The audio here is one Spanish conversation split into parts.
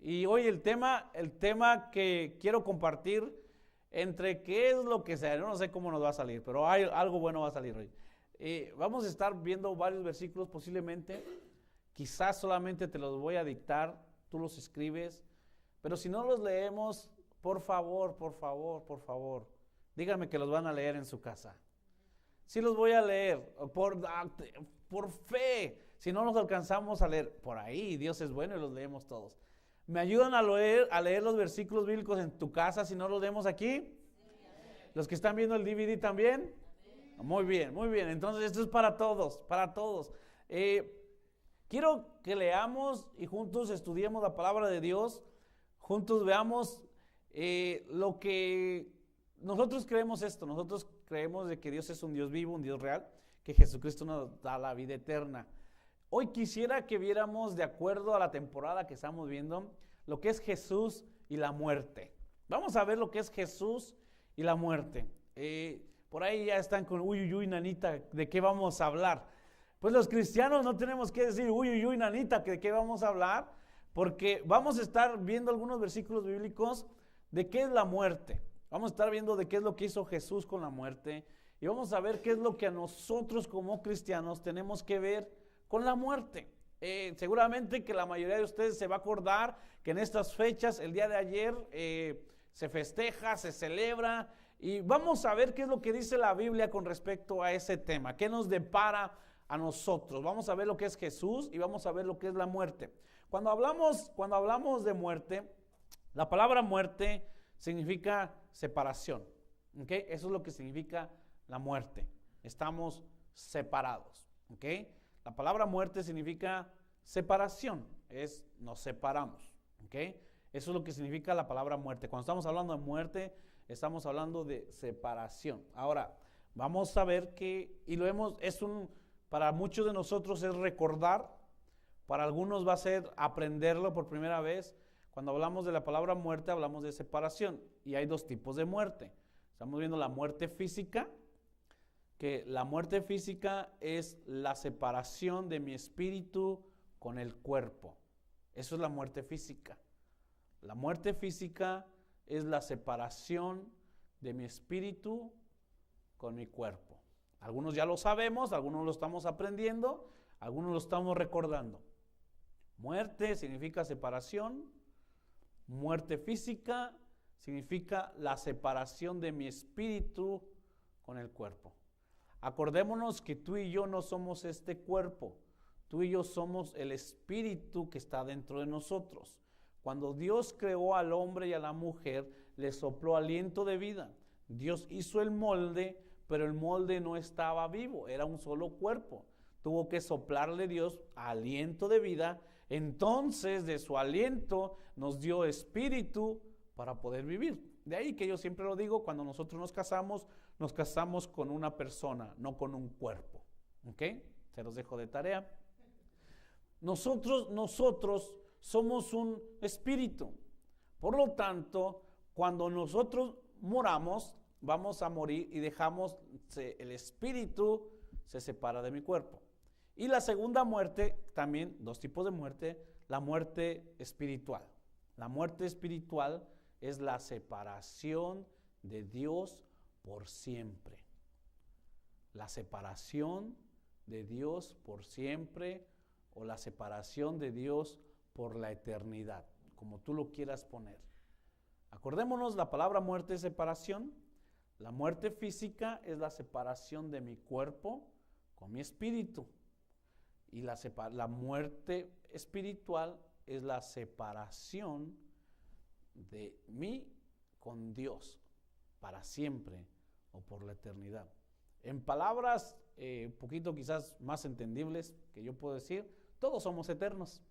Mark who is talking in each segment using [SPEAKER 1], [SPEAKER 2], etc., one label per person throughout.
[SPEAKER 1] Y hoy el tema que quiero compartir, entre qué es lo que sea, yo no sé cómo nos va a salir, pero algo bueno va a salir hoy. Vamos a estar viendo varios versículos posiblemente, quizás solamente te los voy a dictar, tú los escribes, pero si no los leemos, por favor, díganme que los van a leer en su casa. Sí los voy a leer, por fe. Si no los alcanzamos a leer, por ahí, Dios es bueno y los leemos todos. ¿Me ayudan a leer los versículos bíblicos en tu casa si no los leemos aquí? Sí. ¿Los que están viendo el DVD también? Sí. Muy bien, muy bien. Entonces esto es para todos, para todos. Quiero que leamos y juntos estudiemos la palabra de Dios. Juntos veamos lo que nosotros creemos esto. Nosotros creemos de que Dios es un Dios vivo, un Dios real, que Jesucristo nos da la vida eterna. Hoy quisiera que viéramos, de acuerdo a la temporada que estamos viendo, lo que es Jesús y la muerte. Vamos a ver lo que es Jesús y la muerte. Por ahí ya están con uy, nanita, ¿de qué vamos a hablar? Pues los cristianos no tenemos que decir uy, nanita, ¿de qué vamos a hablar? Porque vamos a estar viendo algunos versículos bíblicos de qué es la muerte. Vamos a estar viendo de qué es lo que hizo Jesús con la muerte. Y vamos a ver qué es lo que a nosotros como cristianos tenemos que ver con la muerte. Seguramente que la mayoría de ustedes se va a acordar que en estas fechas, el día de ayer, se festeja, se celebra, y vamos a ver qué es lo que dice la Biblia con respecto a ese tema, qué nos depara a nosotros. Vamos a ver lo que es Jesús y vamos a ver lo que es la muerte. Cuando hablamos de muerte, la palabra muerte significa separación, ¿ok? Eso es lo que significa la muerte. Estamos separados, ¿ok? La palabra muerte significa separación, nos separamos, ¿ok? Eso es lo que significa la palabra muerte. Cuando estamos hablando de muerte, estamos hablando de separación. Ahora, vamos a ver que, para muchos de nosotros es recordar, para algunos va a ser aprenderlo por primera vez. Cuando hablamos de la palabra muerte, hablamos de separación, y hay dos tipos de muerte. Estamos viendo la muerte física, que la muerte física es la separación de mi espíritu con el cuerpo. Eso es la muerte física. La muerte física es la separación de mi espíritu con mi cuerpo. Algunos ya lo sabemos, algunos lo estamos aprendiendo, algunos lo estamos recordando. Muerte significa separación. Muerte física significa la separación de mi espíritu con el cuerpo. Acordémonos que tú y yo no somos este cuerpo, tú y yo somos el espíritu que está dentro de nosotros. Cuando Dios creó al hombre y a la mujer, le sopló aliento de vida. Dios hizo el molde, pero el molde no estaba vivo, era un solo cuerpo. Tuvo que soplarle Dios aliento de vida, entonces de su aliento nos dio espíritu para poder vivir. De ahí que yo siempre lo digo, cuando nosotros nos casamos con una persona, no con un cuerpo. ¿Ok? Se los dejo de tarea. Nosotros somos un espíritu. Por lo tanto, cuando nosotros moramos, vamos a morir y el espíritu se separa de mi cuerpo. Y la segunda muerte, también dos tipos de muerte, la muerte espiritual. La muerte espiritual es la separación de Dios por siempre. La separación de Dios por siempre, o la separación de Dios por la eternidad, como tú lo quieras poner. Acordémonos, la palabra muerte es separación. La muerte física es la separación de mi cuerpo con mi espíritu. Y la muerte espiritual es la separación de mí con Dios para siempre o por la eternidad. En palabras un poquito quizás más entendibles que yo puedo decir, todos somos eternos.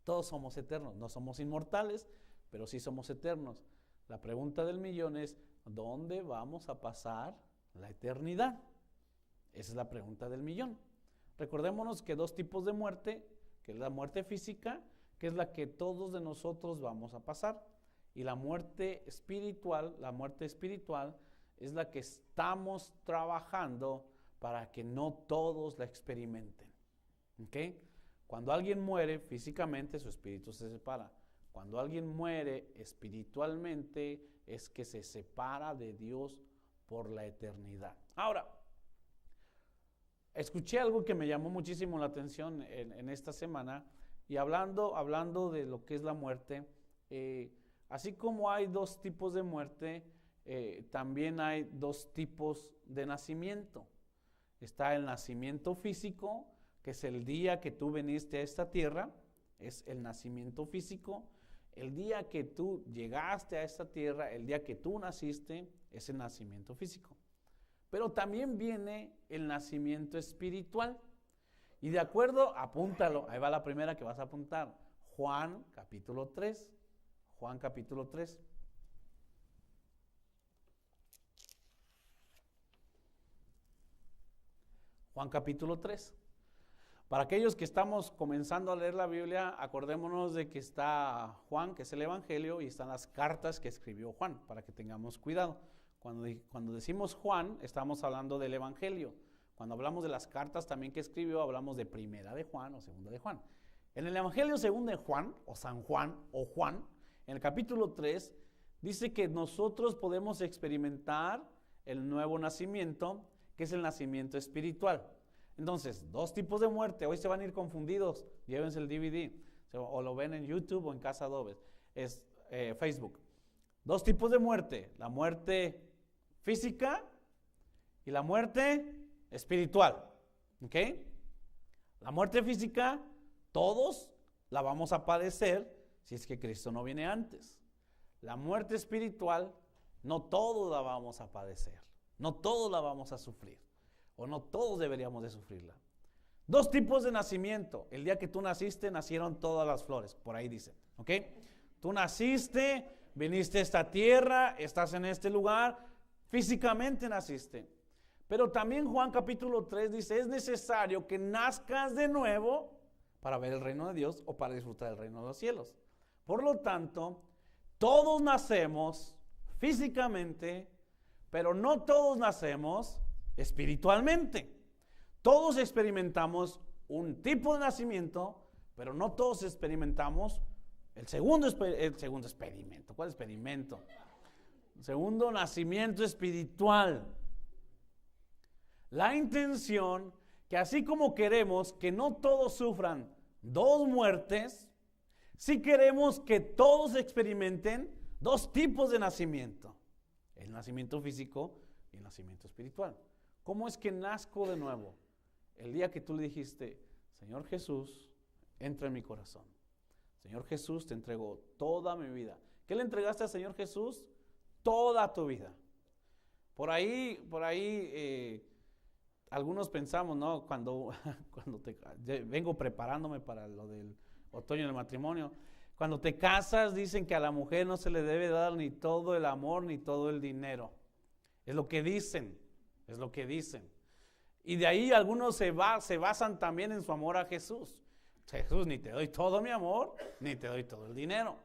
[SPEAKER 1] Todos somos eternos. No somos inmortales, pero sí somos eternos. La pregunta del millón es, ¿dónde vamos a pasar la eternidad? Esa es la pregunta del millón. Recordémonos que dos tipos de muerte, que es la muerte física, que es la que todos de nosotros vamos a pasar, y la muerte espiritual es la que estamos trabajando para que no todos la experimenten. ¿Okay? Cuando alguien muere físicamente, su espíritu se separa, Cuando alguien muere espiritualmente es que se separa de Dios por la eternidad. Ahora, escuché algo que me llamó muchísimo la atención en esta semana y hablando de lo que es la muerte, así como hay dos tipos de muerte, también hay dos tipos de nacimiento. Está el nacimiento físico, que es el día que tú viniste a esta tierra, es el nacimiento físico. El día que tú llegaste a esta tierra, el día que tú naciste, es el nacimiento físico. Pero también viene el nacimiento espiritual. Y de acuerdo, apúntalo, ahí va la primera que vas a apuntar. Juan capítulo 3. Juan capítulo 3. Juan capítulo 3. Para aquellos que estamos comenzando a leer la Biblia, acordémonos de que está Juan, que es el Evangelio, y están las cartas que escribió Juan, para que tengamos cuidado. Cuando decimos Juan, estamos hablando del Evangelio. Cuando hablamos de las cartas también que escribió, hablamos de primera de Juan o segunda de Juan. En el Evangelio según de Juan, o San Juan, o Juan, en el capítulo 3, dice que nosotros podemos experimentar el nuevo nacimiento, que es el nacimiento espiritual. Entonces, dos tipos de muerte. Hoy se van a ir confundidos. Llévense el DVD. O lo ven en YouTube o en Casa Adobe. Es Facebook. Dos tipos de muerte. La muerte física y la muerte espiritual. ¿Ok? La muerte física, todos la vamos a padecer si es que Cristo no viene antes. La muerte espiritual, no todos la vamos a padecer. No todos la vamos a sufrir. O no todos deberíamos de sufrirla. Dos tipos de nacimiento. El día que tú naciste, nacieron todas las flores. Por ahí dice. ¿Ok? Tú naciste, viniste a esta tierra, estás en este lugar, físicamente naciste. Pero también Juan capítulo 3 dice, es necesario que nazcas de nuevo para ver el reino de Dios o para disfrutar del reino de los cielos. Por lo tanto, todos nacemos físicamente, pero no todos nacemos espiritualmente. Todos experimentamos un tipo de nacimiento, pero no todos experimentamos el segundo experimento. ¿Cuál experimento? El segundo nacimiento espiritual. La intención que así como queremos que no todos sufran dos muertes, sí queremos que todos experimenten dos tipos de nacimiento. El nacimiento físico y el nacimiento espiritual. ¿Cómo es que nazco de nuevo? El día que tú le dijiste, Señor Jesús, entra en mi corazón. Señor Jesús, te entrego toda mi vida. ¿Qué le entregaste al Señor Jesús? Toda tu vida. Por ahí, algunos pensamos, ¿no? Cuando vengo preparándome para lo del otoño del matrimonio, cuando te casas dicen que a la mujer no se le debe dar ni todo el amor ni todo el dinero. Es lo que dicen. Es lo que dicen. Y de ahí algunos se basan también en su amor a Jesús. Jesús, ni te doy todo mi amor, ni te doy todo el dinero.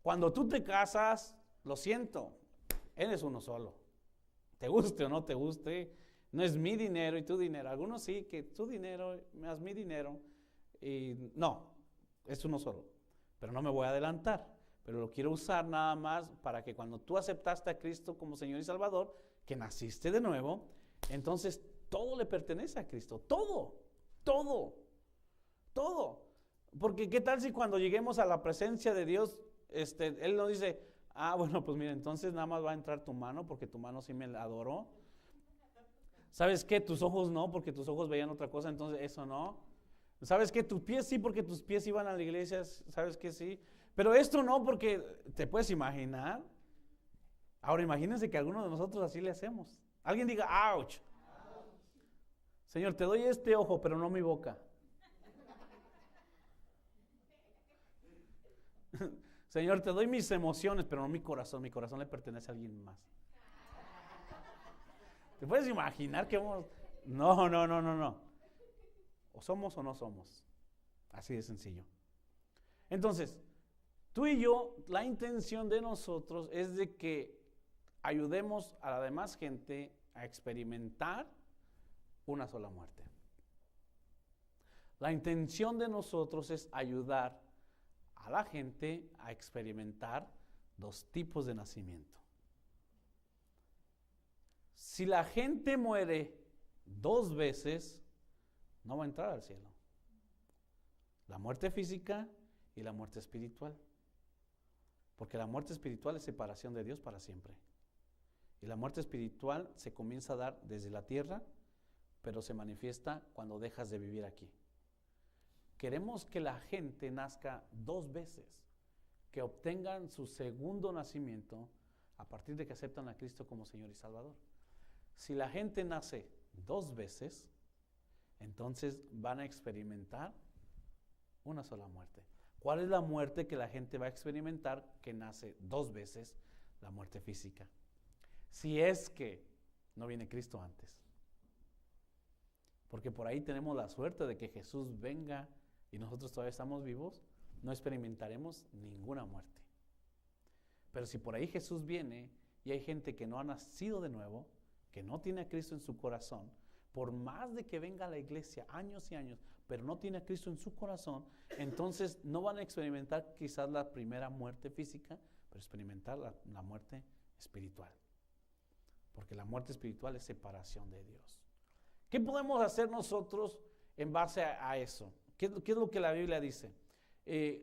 [SPEAKER 1] Cuando tú te casas, lo siento, eres uno solo. Te guste o no te guste, no es mi dinero y tu dinero. Algunos sí, que tu dinero más mi dinero. Y no, es uno solo. Pero no me voy a adelantar. Pero lo quiero usar nada más para que cuando tú aceptaste a Cristo como Señor y Salvador, que naciste de nuevo, entonces todo le pertenece a Cristo, todo. Porque qué tal si cuando lleguemos a la presencia de Dios, Él nos dice, bueno, pues mira, entonces nada más va a entrar tu mano, porque tu mano sí me la adoró. ¿Sabes qué? Tus ojos no, porque tus ojos veían otra cosa, entonces eso no. ¿Sabes qué? Tus pies sí, porque tus pies iban a la iglesia, ¿sabes qué? Sí. Pero esto no, porque te puedes imaginar. Ahora imagínense que algunos de nosotros así le hacemos. Alguien diga, ouch. Señor, te doy este ojo, pero no mi boca. Señor, te doy mis emociones, pero no mi corazón. Mi corazón le pertenece a alguien más. ¿Te puedes imaginar que vamos? No. O somos o no somos. Así de sencillo. Entonces, tú y yo, la intención de nosotros es de que ayudemos a la demás gente a experimentar una sola muerte. La intención de nosotros es ayudar a la gente a experimentar dos tipos de nacimiento. Si la gente muere 2 veces, no va a entrar al cielo. La muerte física y la muerte espiritual. Porque la muerte espiritual es separación de Dios para siempre. Y la muerte espiritual se comienza a dar desde la tierra, pero se manifiesta cuando dejas de vivir aquí. Queremos que la gente nazca 2 veces, que obtengan su segundo nacimiento a partir de que aceptan a Cristo como Señor y Salvador. Si la gente nace 2 veces, entonces van a experimentar una sola muerte. ¿Cuál es la muerte que la gente va a experimentar que nace 2 veces? La muerte física. Si es que no viene Cristo antes. Porque por ahí tenemos la suerte de que Jesús venga y nosotros todavía estamos vivos, no experimentaremos ninguna muerte. Pero si por ahí Jesús viene y hay gente que no ha nacido de nuevo, que no tiene a Cristo en su corazón, por más de que venga a la iglesia años y años, pero no tiene a Cristo en su corazón, entonces no van a experimentar quizás la primera muerte física, pero experimentar la muerte espiritual. Porque la muerte espiritual es separación de Dios. ¿Qué podemos hacer nosotros en base a eso? ¿Qué es lo que la Biblia dice?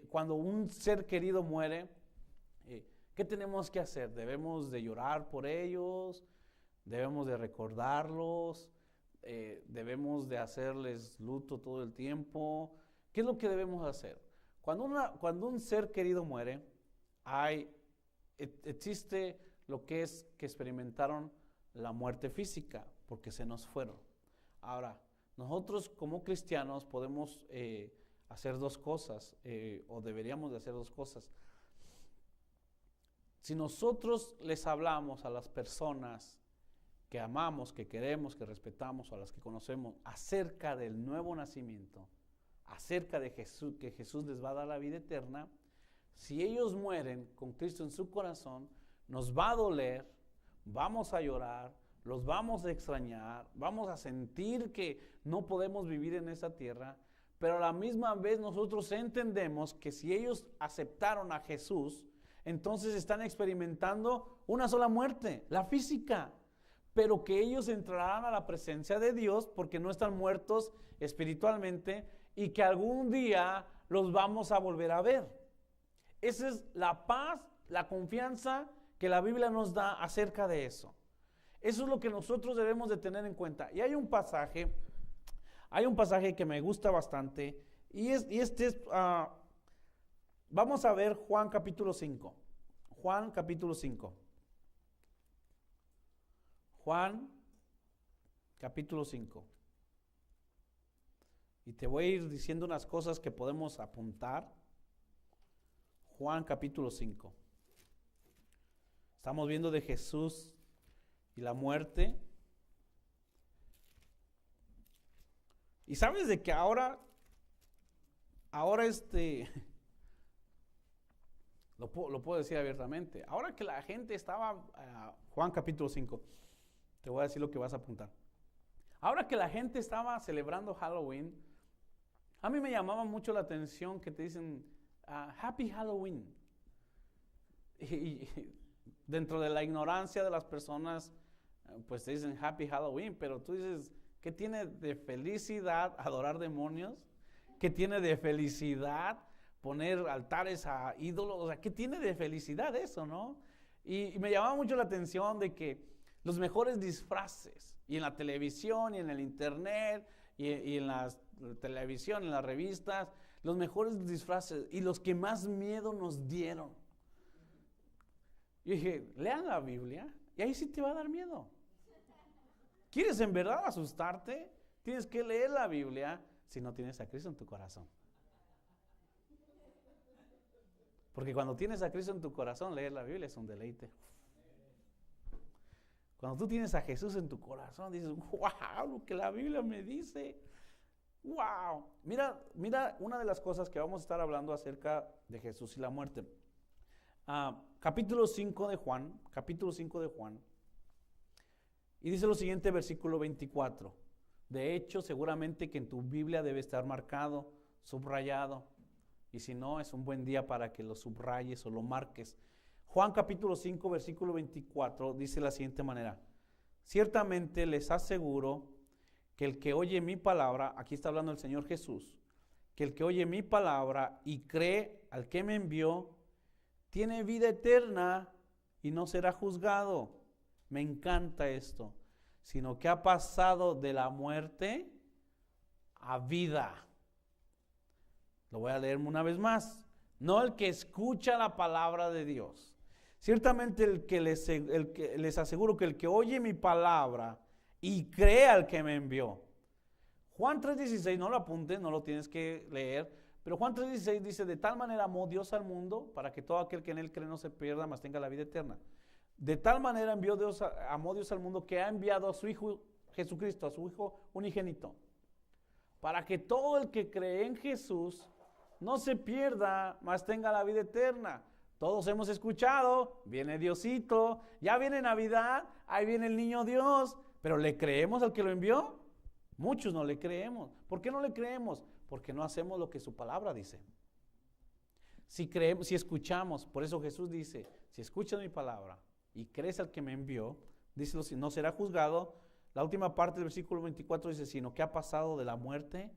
[SPEAKER 1] Cuando un ser querido muere, ¿qué tenemos que hacer? ¿Debemos de llorar por ellos? ¿Debemos de recordarlos? ¿Debemos de hacerles luto todo el tiempo? ¿Qué es lo que debemos hacer? Cuando un ser querido muere, existe lo que es que experimentaron la muerte física, porque se nos fueron. Ahora, nosotros como cristianos podemos hacer 2 cosas, o deberíamos de hacer 2 cosas. Si nosotros les hablamos a las personas que amamos, que queremos, que respetamos, o a las que conocemos, acerca del nuevo nacimiento, acerca de Jesús, que Jesús les va a dar la vida eterna, si ellos mueren con Cristo en su corazón, nos va a doler, vamos a llorar, los vamos a extrañar, vamos a sentir que no podemos vivir en esa tierra, pero a la misma vez nosotros entendemos que si ellos aceptaron a Jesús, entonces están experimentando una sola muerte, la física, pero que ellos entrarán a la presencia de Dios porque no están muertos espiritualmente y que algún día los vamos a volver a ver. Esa es la paz, la confianza que la Biblia nos da acerca de eso. Eso es lo que nosotros debemos de tener en cuenta. Y hay un pasaje que me gusta bastante y este es, vamos a ver Juan capítulo 5. Juan capítulo 5. Juan capítulo 5. Y te voy a ir diciendo unas cosas que podemos apuntar. Juan capítulo 5. Estamos viendo de Jesús y la muerte. Y sabes de que ahora lo puedo decir abiertamente. Ahora que la gente estaba, Juan capítulo 5, te voy a decir lo que vas a apuntar. Ahora que la gente estaba celebrando Halloween, a mí me llamaba mucho la atención que te dicen Happy Halloween. Y dentro de la ignorancia de las personas, pues te dicen Happy Halloween, pero tú dices, ¿qué tiene de felicidad adorar demonios? ¿Qué tiene de felicidad poner altares a ídolos? O sea, ¿qué tiene de felicidad eso, no? Y me llamaba mucho la atención de que los mejores disfraces, y en la televisión, y en el internet, y en la televisión, en las revistas, los mejores disfraces, y los que más miedo nos dieron. Yo dije, lean la Biblia, y ahí sí te va a dar miedo. ¿Quieres en verdad asustarte? Tienes que leer la Biblia si no tienes a Cristo en tu corazón. Porque cuando tienes a Cristo en tu corazón, leer la Biblia es un deleite. Cuando tú tienes a Jesús en tu corazón, dices, wow, lo que la Biblia me dice. Wow. Mira una de las cosas que vamos a estar hablando acerca de Jesús y la muerte. Capítulo 5 de Juan. Y dice lo siguiente, versículo 24. De hecho, seguramente que en tu Biblia debe estar marcado, subrayado. Y si no, es un buen día para que lo subrayes o lo marques. Juan capítulo 5, versículo 24 dice de la siguiente manera: ciertamente les aseguro que el que oye mi palabra, aquí está hablando el Señor Jesús, que el que oye mi palabra y cree al que me envió, tiene vida eterna y no será juzgado. Me encanta esto. Sino que ha pasado de la muerte a vida. Lo voy a leer una vez más. No el que escucha la palabra de Dios. Ciertamente les aseguro que el que oye mi palabra y cree al que me envió. Juan 3:16, no lo apuntes, no lo tienes que leer, pero Juan 3:16 dice: de tal manera amó Dios al mundo, para que todo aquel que en él cree no se pierda, mas tenga la vida eterna. De tal manera amó Dios al mundo, que ha enviado a su Hijo Jesucristo, a su Hijo unigénito, para que todo el que cree en Jesús no se pierda, mas tenga la vida eterna. Todos hemos escuchado, viene Diosito, ya viene Navidad, ahí viene el niño Dios, pero ¿le creemos al que lo envió? Muchos no le creemos. ¿Por qué no le creemos? Porque no hacemos lo que su palabra dice. Si escuchamos, por eso Jesús dice: si escuchas mi palabra y crees al que me envió, dice, no será juzgado. La última parte del versículo 24 dice: sino que ha pasado de la muerte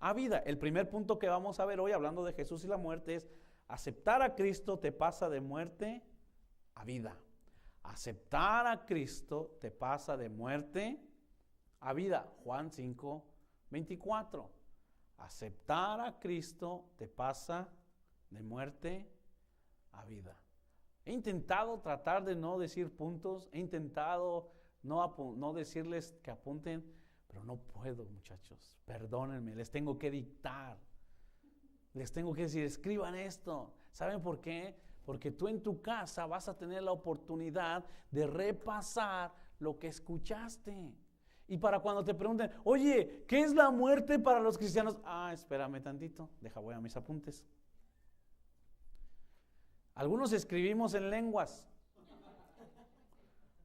[SPEAKER 1] a vida. El primer punto que vamos a ver hoy, hablando de Jesús y la muerte, es: aceptar a Cristo te pasa de muerte a vida. Aceptar a Cristo te pasa de muerte a vida. Juan 5:24. Aceptar a Cristo te pasa de muerte a vida. He intentado tratar de no decir puntos, he intentado no decirles que apunten, pero no puedo, muchachos. Perdónenme, les tengo que dictar. Les tengo que decir: escriban esto. ¿Saben por qué? Porque tú en tu casa vas a tener la oportunidad de repasar lo que escuchaste. Y para cuando te pregunten: oye, ¿qué es la muerte para los cristianos? Espérame tantito, voy a mis apuntes. Algunos escribimos en lenguas.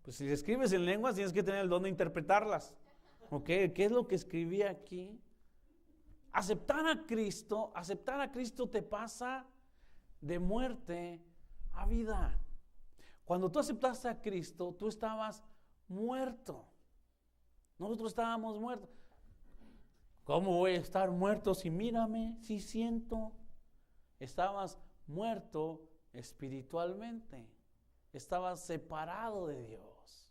[SPEAKER 1] Pues si escribes en lenguas tienes que tener el don de interpretarlas. ¿Ok? ¿Qué es lo que escribí aquí? Aceptar a Cristo te pasa de muerte a vida. Cuando tú aceptaste a Cristo, tú estabas muerto. Nosotros estábamos muertos. ¿Cómo voy a estar muerto si mírame, si siento? Estabas muerto espiritualmente. Estabas separado de Dios.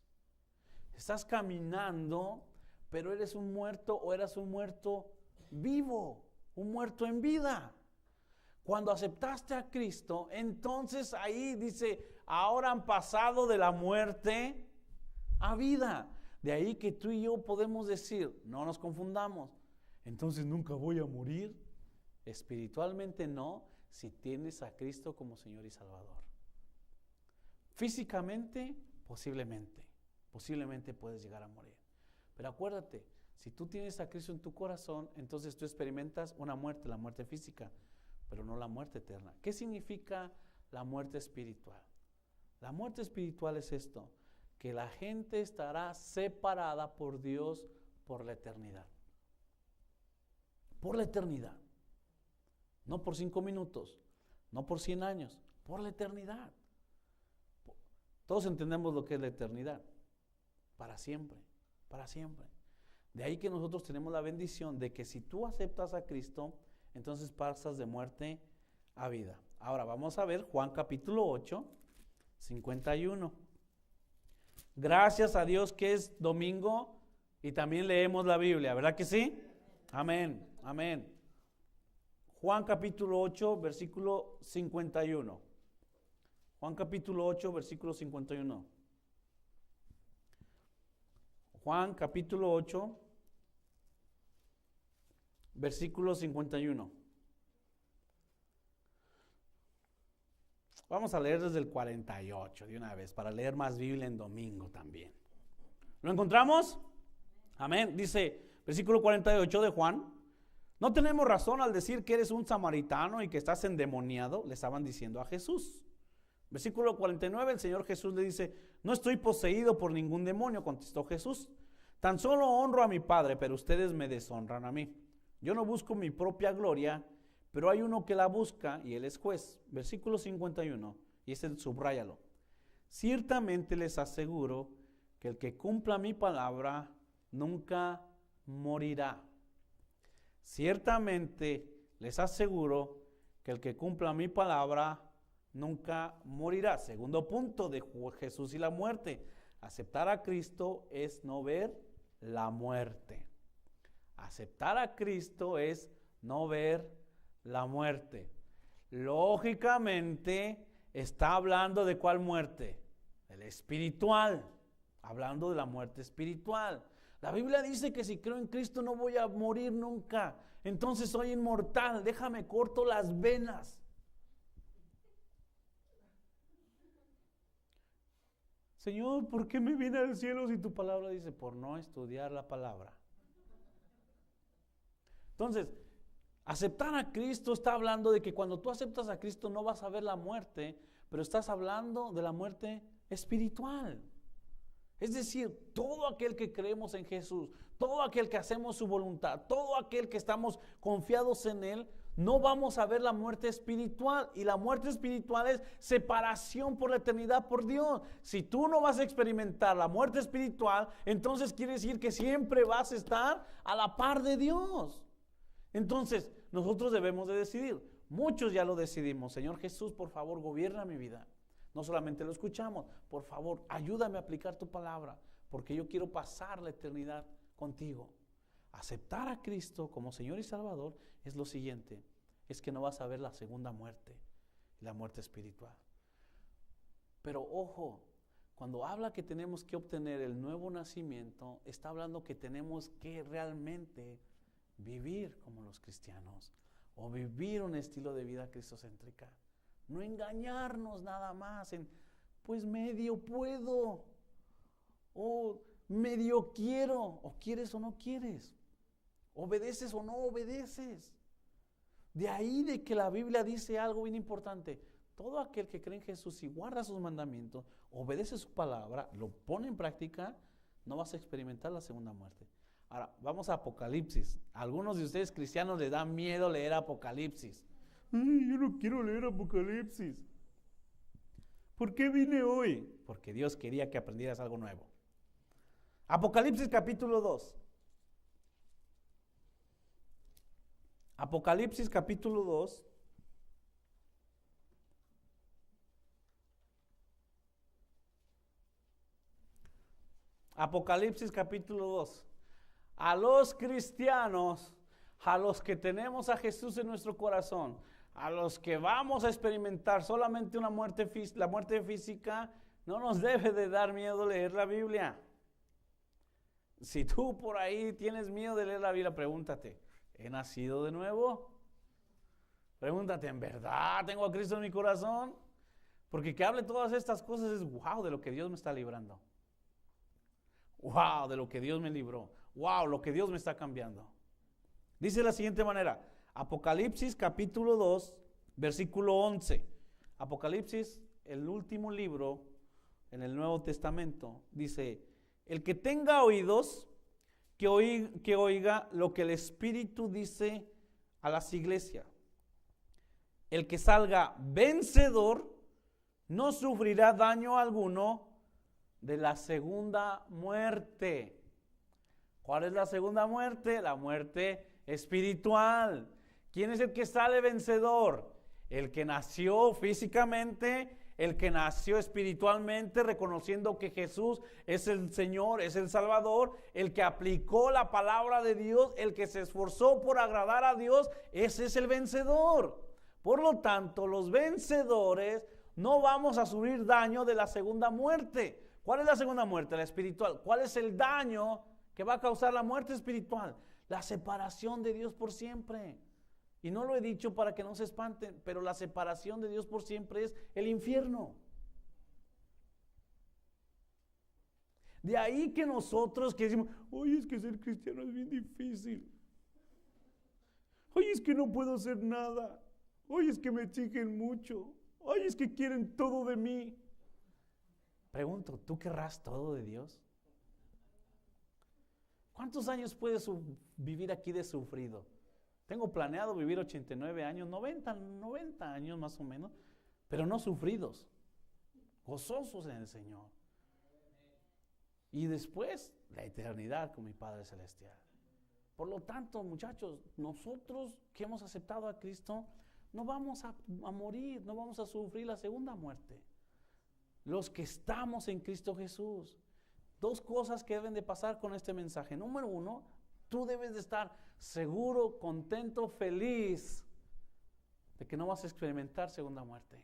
[SPEAKER 1] Estás caminando, pero eres un muerto o eras un muerto vivo, un muerto en vida. Cuando aceptaste a Cristo, entonces ahí dice: ahora han pasado de la muerte a vida. De ahí que tú y yo podemos decir, no nos confundamos, entonces nunca voy a morir. Espiritualmente no, si tienes a Cristo como Señor y Salvador. Físicamente, posiblemente puedes llegar a morir. Pero acuérdate, si tú tienes a Cristo en tu corazón, entonces tú experimentas una muerte, la muerte física, pero no la muerte eterna. ¿Qué significa la muerte espiritual? La muerte espiritual es esto: que la gente estará separada por Dios por la eternidad. Por la eternidad. No por 5 minutos, no por 100 años, por la eternidad. Todos entendemos lo que es la eternidad. Para siempre, para siempre. De ahí que nosotros tenemos la bendición de que si tú aceptas a Cristo, entonces pasas de muerte a vida. Ahora vamos a ver Juan capítulo 8, 51. Gracias a Dios que es domingo y también leemos la Biblia, ¿verdad que sí? Amén, amén. Juan capítulo 8, versículo 51. Juan capítulo 8, versículo 51. Juan capítulo 8, versículo 51. Vamos a leer desde el 48 de una vez, para leer más Biblia en domingo también. ¿Lo encontramos? Amén. Dice, versículo 48 de Juan: no tenemos razón al decir que eres un samaritano y que estás endemoniado, le estaban diciendo a Jesús. Versículo 49, el Señor Jesús le dice: no estoy poseído por ningún demonio, contestó Jesús. Tan solo honro a mi Padre, pero ustedes me deshonran a mí. Yo no busco mi propia gloria, pero hay uno que la busca y él es juez. Versículo 51, y ese subráyalo. Ciertamente les aseguro que el que cumpla mi palabra nunca morirá. Ciertamente les aseguro que el que cumpla mi palabra nunca morirá. Segundo punto de Jesús y la muerte. Aceptar a Cristo es no ver la muerte. Aceptar a Cristo es no ver la muerte. Lógicamente está hablando de ¿cuál muerte? El espiritual. Hablando de la muerte espiritual. La Biblia dice que si creo en Cristo no voy a morir nunca. Entonces soy inmortal. Déjame corto las venas. Señor, ¿por qué me vine al cielo si tu palabra dice? Por no estudiar la palabra. Entonces, aceptar a Cristo está hablando de que cuando tú aceptas a Cristo no vas a ver la muerte, pero estás hablando de la muerte espiritual. Es decir, todo aquel que creemos en Jesús, todo aquel que hacemos su voluntad, todo aquel que estamos confiados en Él, no vamos a ver la muerte espiritual. Y la muerte espiritual es separación por la eternidad por Dios. Si tú no vas a experimentar la muerte espiritual, entonces quiere decir que siempre vas a estar a la par de Dios. Entonces, nosotros debemos de decidir. Muchos ya lo decidimos. Señor Jesús, por favor, gobierna mi vida. No solamente lo escuchamos, por favor, ayúdame a aplicar tu palabra, porque yo quiero pasar la eternidad contigo. Aceptar a Cristo como Señor y Salvador es lo siguiente, es que no vas a ver la segunda muerte, la muerte espiritual. Pero ojo, cuando habla que tenemos que obtener el nuevo nacimiento, está hablando que tenemos que realmente vivir como los cristianos, o vivir un estilo de vida cristocéntrica. No engañarnos nada más en, pues medio puedo, o medio quiero, o quieres o no quieres, obedeces o no obedeces. De ahí de que la Biblia dice algo bien importante. Todo aquel que cree en Jesús y guarda sus mandamientos, obedece su palabra, lo pone en práctica, no vas a experimentar la segunda muerte. Ahora, vamos a Apocalipsis. A algunos de ustedes cristianos les da miedo leer Apocalipsis. Ay, yo no quiero leer Apocalipsis. ¿Por qué vine hoy? Porque Dios quería que aprendieras algo nuevo. Apocalipsis capítulo 2. Apocalipsis capítulo 2. Apocalipsis capítulo 2. A los cristianos, a los que tenemos a Jesús en nuestro corazón, a los que vamos a experimentar solamente una muerte, la muerte física, no nos debe de dar miedo leer la Biblia. Si tú por ahí tienes miedo de leer la Biblia, pregúntate, ¿he nacido de nuevo? Pregúntate, ¿en verdad tengo a Cristo en mi corazón? Porque que hable todas estas cosas es wow, de lo que Dios me está librando. Wow, de lo que Dios me libró. Wow, lo que Dios me está cambiando. Dice de la siguiente manera, Apocalipsis capítulo 2, versículo 11. Apocalipsis, el último libro en el Nuevo Testamento, dice, el que tenga oídos, que oiga lo que el Espíritu dice a las iglesias. El que salga vencedor no sufrirá daño alguno de la segunda muerte. ¿Cuál es la segunda muerte? La muerte espiritual. ¿Quién es el que sale vencedor? El que nació físicamente, el que nació espiritualmente, reconociendo que Jesús es el Señor, es el Salvador, el que aplicó la palabra de Dios, el que se esforzó por agradar a Dios, ese es el vencedor. Por lo tanto, los vencedores no vamos a sufrir daño de la segunda muerte. ¿Cuál es la segunda muerte? La espiritual. ¿Cuál es el daño que va a causar la muerte espiritual? La separación de Dios por siempre. Y no lo he dicho para que no se espanten, pero la separación de Dios por siempre es el infierno. De ahí que nosotros que decimos, oye, es que ser cristiano es bien difícil. Oye, es que no puedo hacer nada. Oye, es que me exigen mucho. Oye, es que quieren todo de mí. Pregunto, ¿tú querrás todo de Dios? ¿Cuántos años puedes vivir aquí de sufrido? Tengo planeado vivir 89 años, 90 años más o menos, pero no sufridos, gozosos en el Señor. Y después, la eternidad con mi Padre Celestial. Por lo tanto, muchachos, nosotros que hemos aceptado a Cristo, no vamos a morir, no vamos a sufrir la segunda muerte. Los que estamos en Cristo Jesús. Dos cosas que deben de pasar con este mensaje. Número uno, tú debes de estar seguro, contento, feliz de que no vas a experimentar segunda muerte.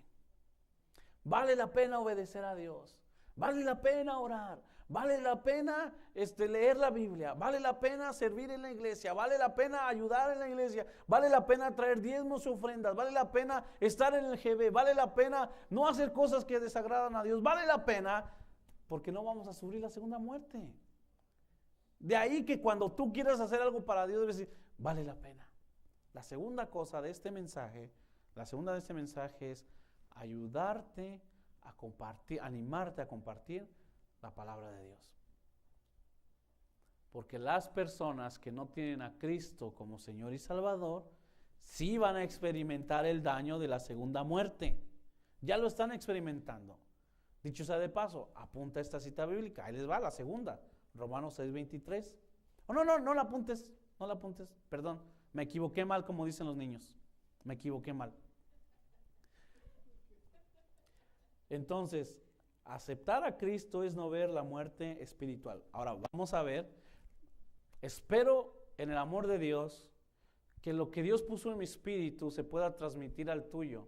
[SPEAKER 1] Vale la pena obedecer a Dios. Vale la pena orar. Vale la pena leer la Biblia. Vale la pena servir en la iglesia. Vale la pena ayudar en la iglesia. Vale la pena traer diezmos y ofrendas. Vale la pena estar en el GB. Vale la pena no hacer cosas que desagradan a Dios. Vale la pena porque no vamos a sufrir la segunda muerte. De ahí que cuando tú quieras hacer algo para Dios, debes decir, vale la pena. La segunda cosa de este mensaje, es ayudarte a compartir, animarte a compartir la palabra de Dios. Porque las personas que no tienen a Cristo como Señor y Salvador, sí van a experimentar el daño de la segunda muerte. Ya lo están experimentando. Dicho sea de paso, apunta esta cita bíblica. Ahí les va la segunda. Romanos 6:23. Oh, no la apuntes. Perdón, me equivoqué mal, como dicen los niños. Me equivoqué mal. Entonces, aceptar a Cristo es no ver la muerte espiritual. Ahora, vamos a ver. Espero en el amor de Dios que lo que Dios puso en mi espíritu se pueda transmitir al tuyo.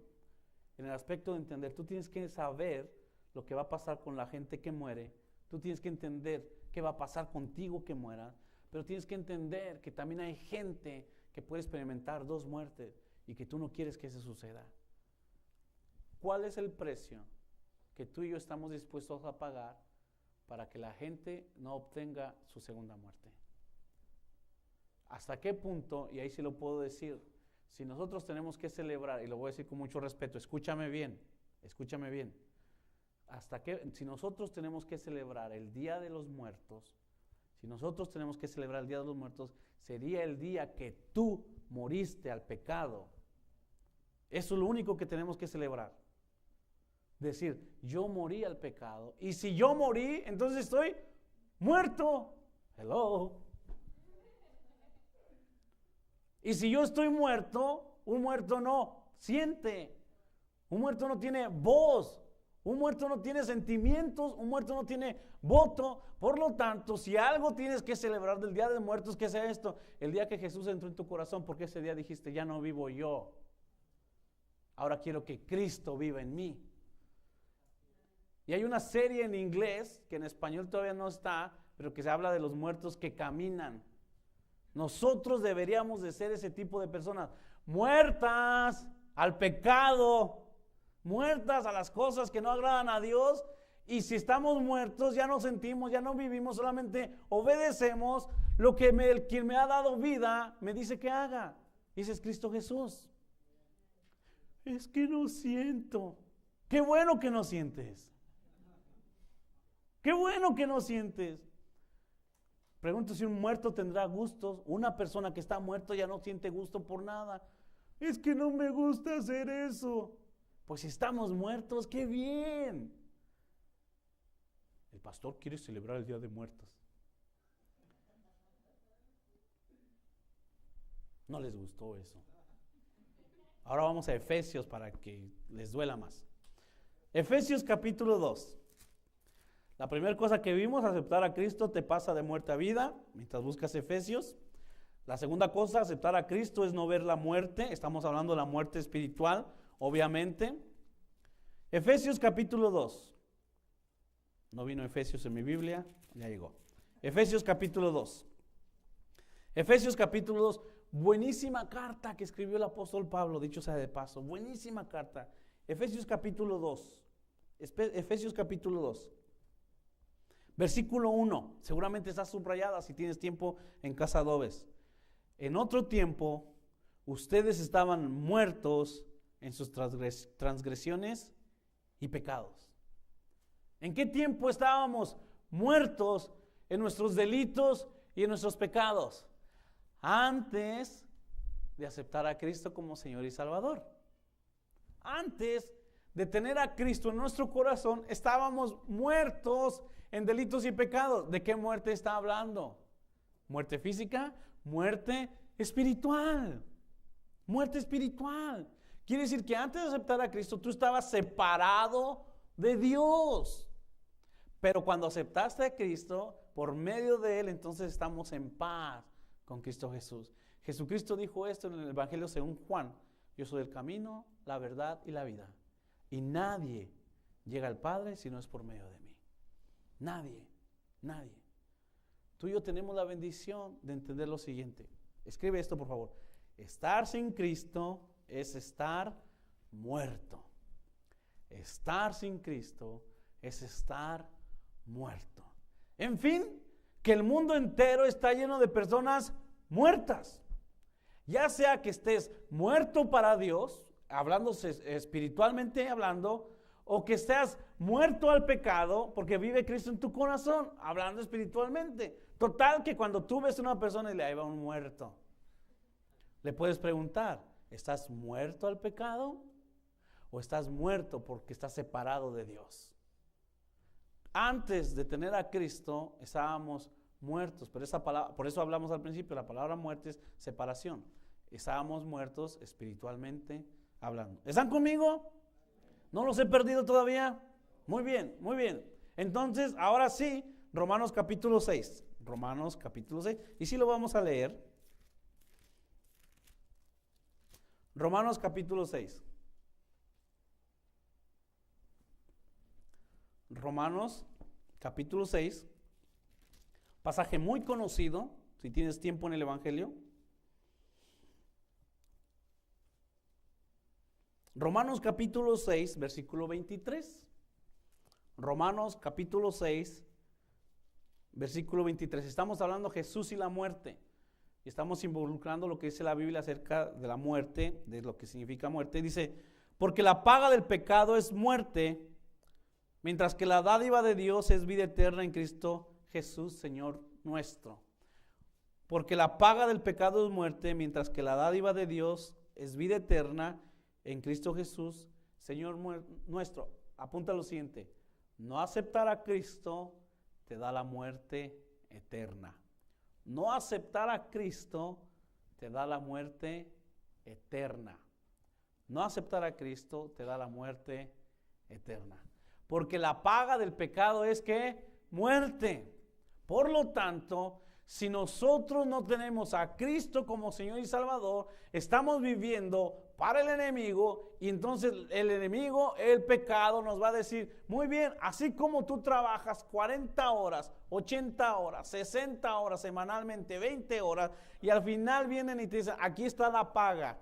[SPEAKER 1] En el aspecto de entender, tú tienes que saber lo que va a pasar con la gente que muere. Tú tienes que entender qué va a pasar contigo que mueras. Pero tienes que entender que también hay gente que puede experimentar dos muertes y que tú no quieres que eso suceda. ¿Cuál es el precio que tú y yo estamos dispuestos a pagar para que la gente no obtenga su segunda muerte? ¿Hasta qué punto? Y ahí sí lo puedo decir. Si nosotros tenemos que celebrar, y lo voy a decir con mucho respeto, escúchame bien. Si nosotros tenemos que celebrar el Día de los Muertos, sería el día que tú moriste al pecado. Eso es lo único que tenemos que celebrar. Decir, yo morí al pecado. Y si yo morí, entonces estoy muerto. Hello. Y si yo estoy muerto, un muerto no siente. Un muerto no tiene voz. Un muerto no tiene sentimientos. Un muerto no tiene voto. Por lo tanto, si algo tienes que celebrar del Día de Muertos, que sea esto. El día que Jesús entró en tu corazón, porque ese día dijiste, ya no vivo yo. Ahora quiero que Cristo viva en mí. Y hay una serie en inglés, que en español todavía no está, pero que se habla de los muertos que caminan. Nosotros deberíamos de ser ese tipo de personas, muertas al pecado, muertas a las cosas que no agradan a Dios. Y si estamos muertos, ya no sentimos, ya no vivimos, solamente obedecemos lo que quien me ha dado vida me dice que haga. Y ese es Cristo Jesús. Es que no siento. Qué bueno que no sientes. Qué bueno que no sientes. Pregunto si un muerto tendrá gustos. Una persona que está muerto ya no siente gusto por nada. Es que no me gusta hacer eso. Pues si estamos muertos, ¡qué bien! El pastor quiere celebrar el Día de Muertos. No les gustó eso. Ahora vamos a Efesios para que les duela más. Efesios capítulo 2. La primera cosa que vimos, aceptar a Cristo te pasa de muerte a vida, mientras buscas Efesios. La segunda cosa, aceptar a Cristo es no ver la muerte. Estamos hablando de la muerte espiritual, obviamente. Efesios capítulo 2. No vino Efesios en mi Biblia, ya llegó. Efesios capítulo 2. Efesios capítulo 2. Buenísima carta que escribió el apóstol Pablo, dicho sea de paso. Buenísima carta. Efesios capítulo 2. Efesios capítulo 2. Versículo 1, seguramente está subrayada si tienes tiempo en casa Adobes. En otro tiempo, ustedes estaban muertos en sus transgresiones y pecados. ¿En qué tiempo estábamos muertos en nuestros delitos y en nuestros pecados? Antes de aceptar a Cristo como Señor y Salvador. Antes de tener a Cristo en nuestro corazón, estábamos muertos en delitos y pecados. ¿De qué muerte está hablando? ¿Muerte física? Muerte espiritual. Muerte espiritual. Quiere decir que antes de aceptar a Cristo, tú estabas separado de Dios. Pero cuando aceptaste a Cristo, por medio de Él, entonces estamos en paz con Cristo Jesús. Jesucristo dijo esto en el Evangelio según Juan: yo soy el camino, la verdad y la vida. Y nadie llega al Padre si no es por medio de mí. Nadie, nadie. Tú y yo tenemos la bendición de entender lo siguiente. Escribe esto, por favor. Estar sin Cristo es estar muerto. Estar sin Cristo es estar muerto. En fin, que el mundo entero está lleno de personas muertas. Ya sea que estés muerto para Dios, hablándose espiritualmente hablando, o que estés muerto al pecado porque vive Cristo en tu corazón, hablando espiritualmente. Total, que cuando tú ves a una persona y le va un muerto, le puedes preguntar: ¿estás muerto al pecado o estás muerto porque estás separado de Dios? Antes de tener a Cristo estábamos muertos, pero esa palabra, por eso hablamos al principio, la palabra muerte es separación. Estábamos muertos espiritualmente hablando. ¿Están conmigo? ¿No los he perdido todavía? Muy bien, muy bien. Entonces, ahora sí, Romanos capítulo 6. Romanos capítulo 6. Y sí lo vamos a leer. Romanos capítulo 6. Romanos capítulo 6. Pasaje muy conocido, si tienes tiempo en el Evangelio. Romanos capítulo 6, versículo 23. Romanos capítulo 6, versículo 23. Estamos hablando de Jesús y la muerte. Y estamos involucrando lo que dice la Biblia acerca de la muerte, de lo que significa muerte. Dice: porque la paga del pecado es muerte, mientras que la dádiva de Dios es vida eterna en Cristo Jesús, Señor nuestro. Porque la paga del pecado es muerte, mientras que la dádiva de Dios es vida eterna en Cristo Jesús, Señor nuestro. Apunta lo siguiente: no aceptar a Cristo te da la muerte eterna. No aceptar a Cristo te da la muerte eterna. No aceptar a Cristo te da la muerte eterna. Porque la paga del pecado es ¿qué? Muerte. Por lo tanto, si nosotros no tenemos a Cristo como Señor y Salvador, estamos viviendo para el enemigo, y entonces el enemigo, el pecado, nos va a decir: muy bien, así como tú trabajas 40 horas, 80 horas, 60 horas semanalmente, 20 horas, y al final vienen y te dicen: aquí está la paga,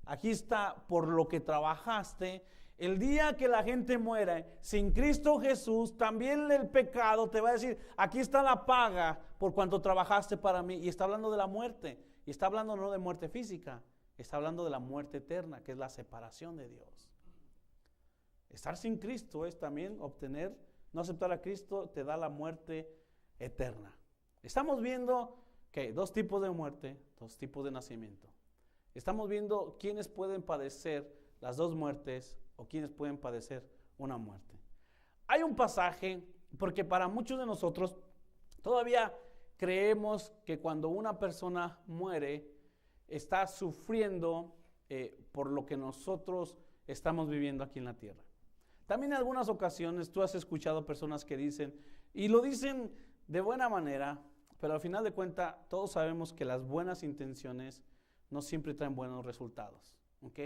[SPEAKER 1] aquí está por lo que trabajaste. El día que la gente muera sin Cristo Jesús, también el pecado te va a decir: aquí está la paga por cuanto trabajaste para mí. Y está hablando de la muerte. Y está hablando no de muerte física, está hablando de la muerte eterna, que es la separación de Dios. Estar sin Cristo es también obtener, no aceptar a Cristo te da la muerte eterna. Estamos viendo que dos tipos de muerte, dos tipos de nacimiento. Estamos viendo quiénes pueden padecer las dos muertes o quienes pueden padecer una muerte. Hay un pasaje, porque para muchos de nosotros todavía creemos que cuando una persona muere está sufriendo por lo que nosotros estamos viviendo aquí en la tierra. También en algunas ocasiones tú has escuchado personas que dicen, y lo dicen de buena manera, pero al final de cuentas todos sabemos que las buenas intenciones no siempre traen buenos resultados, ¿ok?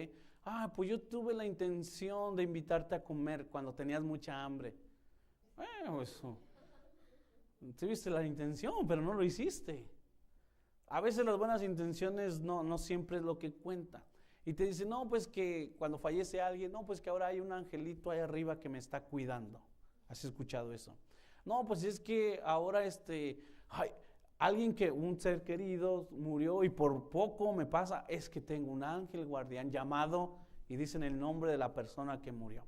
[SPEAKER 1] Pues yo tuve la intención de invitarte a comer cuando tenías mucha hambre. Eso. Tuviste la intención, pero no lo hiciste. A veces las buenas intenciones no siempre es lo que cuenta. Y te dicen: no, pues que cuando fallece alguien, no, pues que ahora hay un angelito ahí arriba que me está cuidando. ¿Has escuchado eso? No, pues es que ahora un ser querido murió y por poco me pasa, es que tengo un ángel guardián llamado, y dicen el nombre de la persona que murió.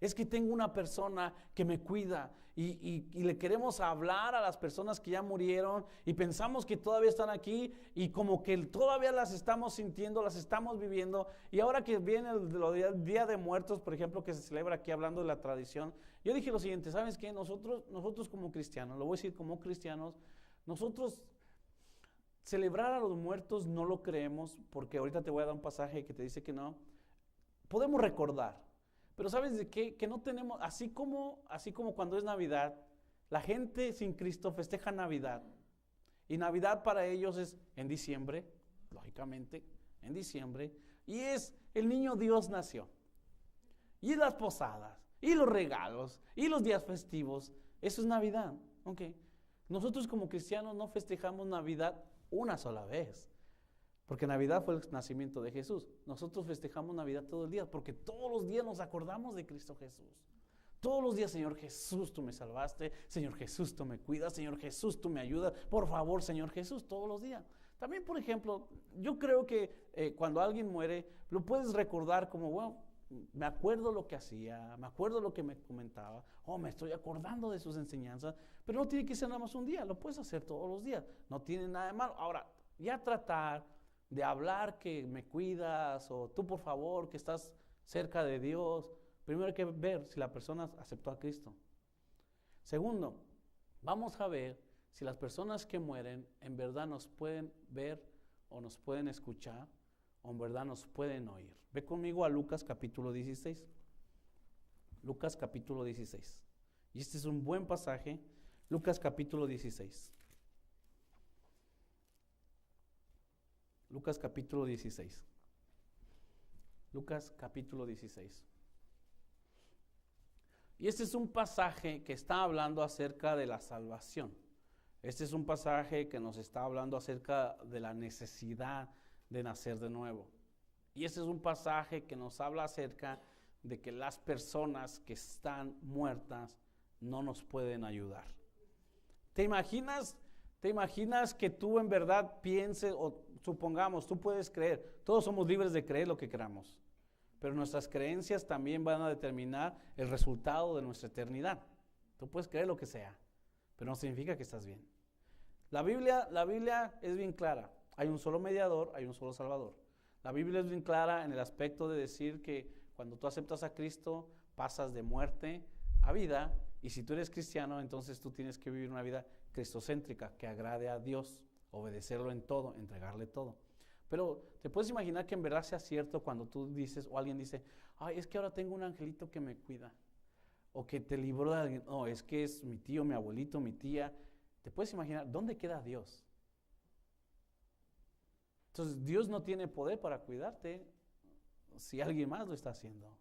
[SPEAKER 1] Es que tengo una persona que me cuida y le queremos hablar a las personas que ya murieron y pensamos que todavía están aquí y como que todavía las estamos sintiendo, las estamos viviendo. Y ahora que viene el Día de Muertos, por ejemplo, que se celebra aquí hablando de la tradición, yo dije lo siguiente, ¿sabes qué? Nosotros como cristianos, lo voy a decir como cristianos, nosotros celebrar a los muertos no lo creemos, porque ahorita te voy a dar un pasaje que te dice que no. Podemos recordar, pero ¿sabes de qué? Que no tenemos, así como cuando es Navidad, la gente sin Cristo festeja Navidad. Y Navidad para ellos es en diciembre, lógicamente, en diciembre. Y es el niño Dios nació. Y las posadas, y los regalos, y los días festivos. Eso es Navidad, ¿ok? Nosotros como cristianos no festejamos Navidad una sola vez. Porque Navidad fue el nacimiento de Jesús. Nosotros festejamos Navidad todos los días, porque todos los días nos acordamos de Cristo Jesús. Todos los días, Señor Jesús, tú me salvaste. Señor Jesús, tú me cuidas. Señor Jesús, tú me ayudas. Por favor, Señor Jesús, todos los días. También, por ejemplo, yo creo que cuando alguien muere, lo puedes recordar como, bueno, me acuerdo lo que hacía, me acuerdo lo que me comentaba, me estoy acordando de sus enseñanzas, pero no tiene que ser nada más un día, lo puedes hacer todos los días. No tiene nada de malo. Ahora, ya tratar de hablar que me cuidas o tú por favor que estás cerca de Dios, primero hay que ver si la persona aceptó a Cristo. Segundo, vamos a ver si las personas que mueren en verdad nos pueden ver o nos pueden escuchar o en verdad nos pueden oír. Ve conmigo a Lucas capítulo 16. Lucas capítulo 16. Y este es un buen pasaje. Lucas capítulo 16. Lucas capítulo 16. Lucas capítulo 16. Y este es un pasaje que está hablando acerca de la salvación. Este es un pasaje que nos está hablando acerca de la necesidad de nacer de nuevo. Y este es un pasaje que nos habla acerca de que las personas que están muertas no nos pueden ayudar. ¿Te imaginas que tú en verdad pienses o supongamos, tú puedes creer, todos somos libres de creer lo que queramos, pero nuestras creencias también van a determinar el resultado de nuestra eternidad. Tú puedes creer lo que sea, pero no significa que estás bien. La Biblia es bien clara, hay un solo mediador, hay un solo salvador. La Biblia es bien clara en el aspecto de decir que cuando tú aceptas a Cristo, pasas de muerte a vida, y si tú eres cristiano, entonces tú tienes que vivir una vida cristocéntrica, que agrade a Dios, obedecerlo en todo, entregarle todo. Pero te puedes imaginar que en verdad sea cierto cuando tú dices, o alguien dice, ay, es que ahora tengo un angelito que me cuida, o que te libró de alguien, no, es que es mi tío, mi abuelito, mi tía. ¿Te puedes imaginar dónde queda Dios? Entonces Dios no tiene poder para cuidarte si alguien más lo está haciendo.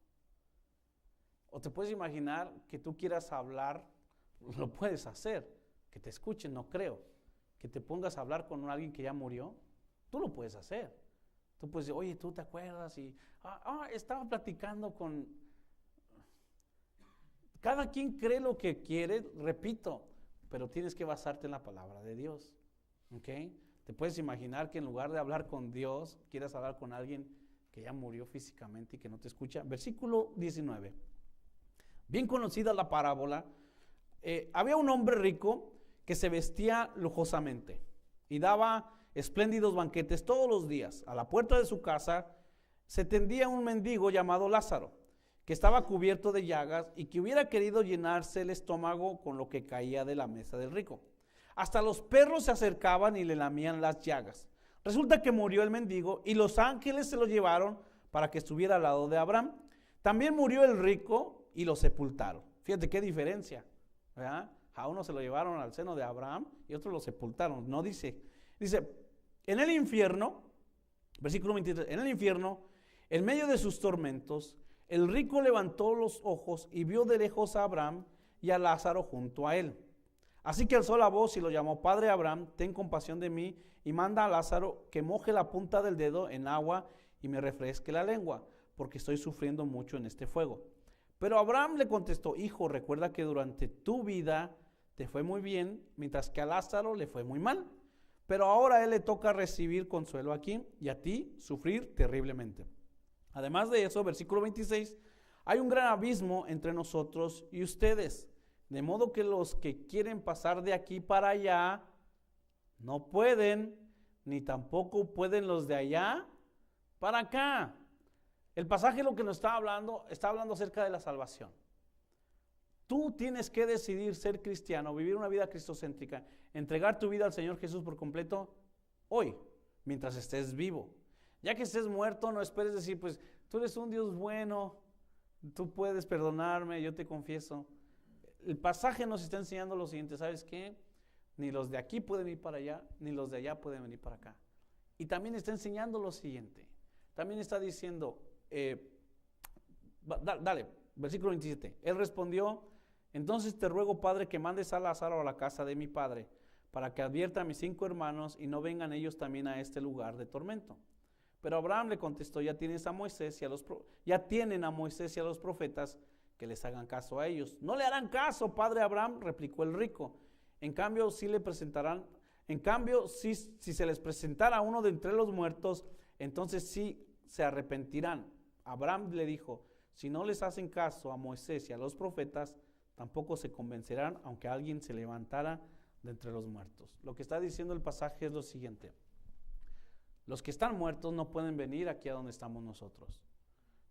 [SPEAKER 1] O te puedes imaginar que tú quieras hablar, lo puedes hacer, que te escuchen, no creo. Que te pongas a hablar con alguien que ya murió, tú lo puedes hacer. Tú puedes decir, oye, ¿tú te acuerdas? Y estaba platicando con... Cada quien cree lo que quiere, repito, pero tienes que basarte en la palabra de Dios. ¿Ok? Te puedes imaginar que en lugar de hablar con Dios, quieras hablar con alguien que ya murió físicamente y que no te escucha. Versículo 19. Bien conocida la parábola. Había un hombre rico que se vestía lujosamente y daba espléndidos banquetes todos los días. A la puerta de su casa se tendía un mendigo llamado Lázaro, que estaba cubierto de llagas y que hubiera querido llenarse el estómago con lo que caía de la mesa del rico. Hasta los perros se acercaban y le lamían las llagas. Resulta que murió el mendigo y los ángeles se lo llevaron para que estuviera al lado de Abraham. También murió el rico y lo sepultaron. Fíjate qué diferencia, ¿verdad? A uno se lo llevaron al seno de Abraham y otro lo sepultaron. No dice, en el infierno, versículo 23, en el infierno, en medio de sus tormentos, el rico levantó los ojos y vio de lejos a Abraham y a Lázaro junto a él. Así que alzó la voz y lo llamó: Padre Abraham, ten compasión de mí y manda a Lázaro que moje la punta del dedo en agua y me refresque la lengua, porque estoy sufriendo mucho en este fuego. Pero Abraham le contestó: Hijo, recuerda que durante tu vida te fue muy bien, mientras que a Lázaro le fue muy mal. Pero ahora a él le toca recibir consuelo aquí y a ti sufrir terriblemente. Además de eso, versículo 26, Hay un gran abismo entre nosotros y ustedes, de modo que los que quieren pasar de aquí para allá no pueden, ni tampoco pueden los de allá para acá. El pasaje lo que nos está hablando acerca de la salvación. Tú tienes que decidir ser cristiano, vivir una vida cristocéntrica, entregar tu vida al Señor Jesús por completo hoy, mientras estés vivo. Ya que estés muerto, no esperes decir, pues tú eres un Dios bueno, tú puedes perdonarme, yo te confieso. El pasaje nos está enseñando lo siguiente, ¿sabes qué? Ni los de aquí pueden ir para allá, ni los de allá pueden venir para acá. Y también está enseñando lo siguiente, también está diciendo, dale, versículo 27, él respondió, entonces te ruego, Padre, que mandes a Lázaro a la casa de mi padre, para que advierta a mis 5 hermanos y no vengan ellos también a este lugar de tormento. Pero Abraham le contestó, ya tienen a Moisés y a los profetas, que les hagan caso a ellos. No le harán caso, padre Abraham, replicó el rico. En cambio, si se les presentara uno de entre los muertos, entonces sí se arrepentirán. Abraham le dijo, si no les hacen caso a Moisés y a los profetas, tampoco se convencerán, aunque alguien se levantara de entre los muertos. Lo que está diciendo el pasaje es lo siguiente. Los que están muertos no pueden venir aquí a donde estamos nosotros.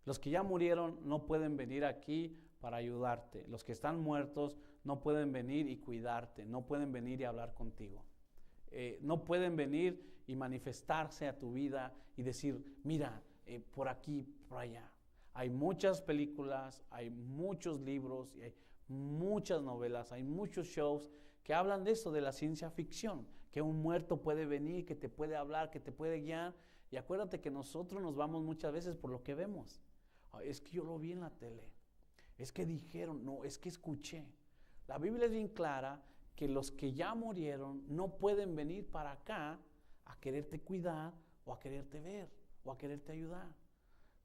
[SPEAKER 1] Los que ya murieron no pueden venir aquí para ayudarte. Los que están muertos no pueden venir y cuidarte, no pueden venir y hablar contigo. No pueden venir y manifestarse a tu vida y decir, mira, por aquí, por allá. Hay muchas películas, hay muchos libros, y hay muchas novelas, hay muchos shows que hablan de eso, de la ciencia ficción, que un muerto puede venir, que te puede hablar, que te puede guiar. Y acuérdate que nosotros nos vamos muchas veces por lo que vemos. Es que yo lo vi en la tele, es que dijeron, no, es que escuché. La Biblia es bien clara que los que ya murieron no pueden venir para acá a quererte cuidar o a quererte ver o a quererte ayudar.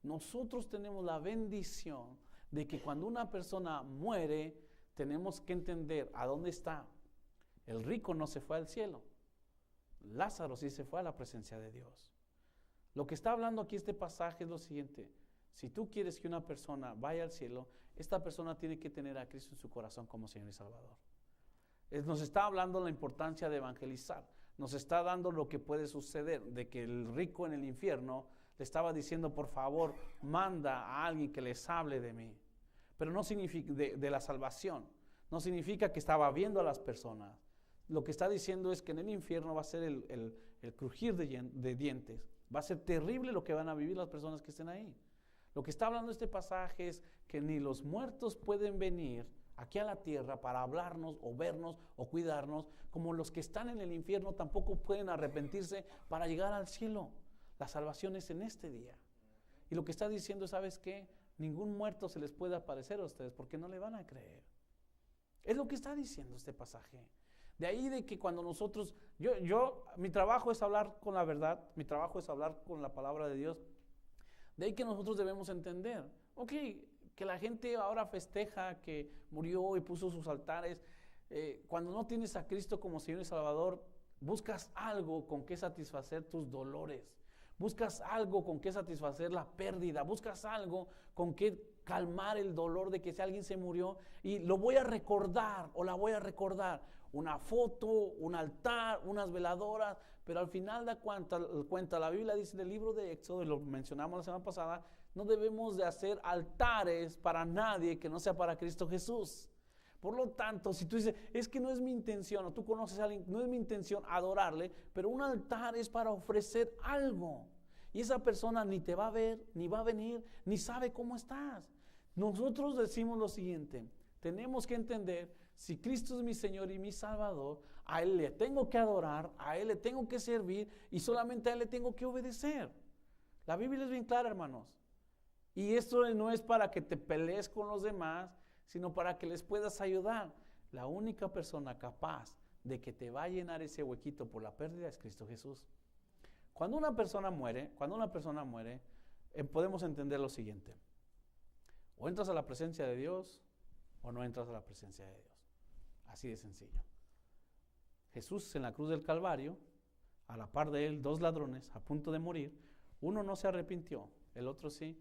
[SPEAKER 1] Nosotros tenemos la bendición de que cuando una persona muere, tenemos que entender a dónde está. El rico no se fue al cielo, Lázaro sí se fue a la presencia de Dios. Lo que está hablando aquí este pasaje es lo siguiente. Si tú quieres que una persona vaya al cielo, esta persona tiene que tener a Cristo en su corazón como Señor y Salvador. Nos está hablando la importancia de evangelizar. Nos está dando lo que puede suceder, de que el rico en el infierno le estaba diciendo, por favor, manda a alguien que les hable de mí. Pero no significa de la salvación. No significa que estaba viendo a las personas. Lo que está diciendo es que en el infierno va a ser el crujir de dientes. Va a ser terrible lo que van a vivir las personas que estén ahí. Lo que está hablando este pasaje es que ni los muertos pueden venir aquí a la tierra para hablarnos o vernos o cuidarnos, como los que están en el infierno tampoco pueden arrepentirse para llegar al cielo. La salvación es en este día. Y lo que está diciendo, ¿sabes qué? Ningún muerto se les puede aparecer a ustedes porque no le van a creer. Es lo que está diciendo este pasaje. De ahí de que cuando nosotros, mi trabajo es hablar con la verdad, mi trabajo es hablar con la palabra de Dios. De ahí que nosotros debemos entender, que la gente ahora festeja que murió y puso sus altares. Cuando no tienes a Cristo como Señor y Salvador, buscas algo con que satisfacer tus dolores. Buscas algo con que satisfacer la pérdida. Buscas algo con que calmar el dolor de que si alguien se murió y lo voy a recordar o la voy a recordar. Una foto, un altar, unas veladoras, pero al final da cuenta, la Biblia dice en el libro de Éxodo, y lo mencionamos la semana pasada, no debemos de hacer altares para nadie que no sea para Cristo Jesús. Por lo tanto, si tú dices, es que no es mi intención, o tú conoces a alguien, no es mi intención adorarle, pero un altar es para ofrecer algo. Y esa persona ni te va a ver, ni va a venir, ni sabe cómo estás. Nosotros decimos lo siguiente, tenemos que entender, si Cristo es mi Señor y mi Salvador, a Él le tengo que adorar, a Él le tengo que servir y solamente a Él le tengo que obedecer. La Biblia es bien clara, hermanos. Y esto no es para que te pelees con los demás, sino para que les puedas ayudar. La única persona capaz de que te va a llenar ese huequito por la pérdida es Cristo Jesús. Cuando una persona muere, podemos entender lo siguiente. O entras a la presencia de Dios o no entras a la presencia de Dios. Así de sencillo. Jesús en la cruz del Calvario, a la par de él, 2 ladrones a punto de morir. Uno no se arrepintió, el otro sí.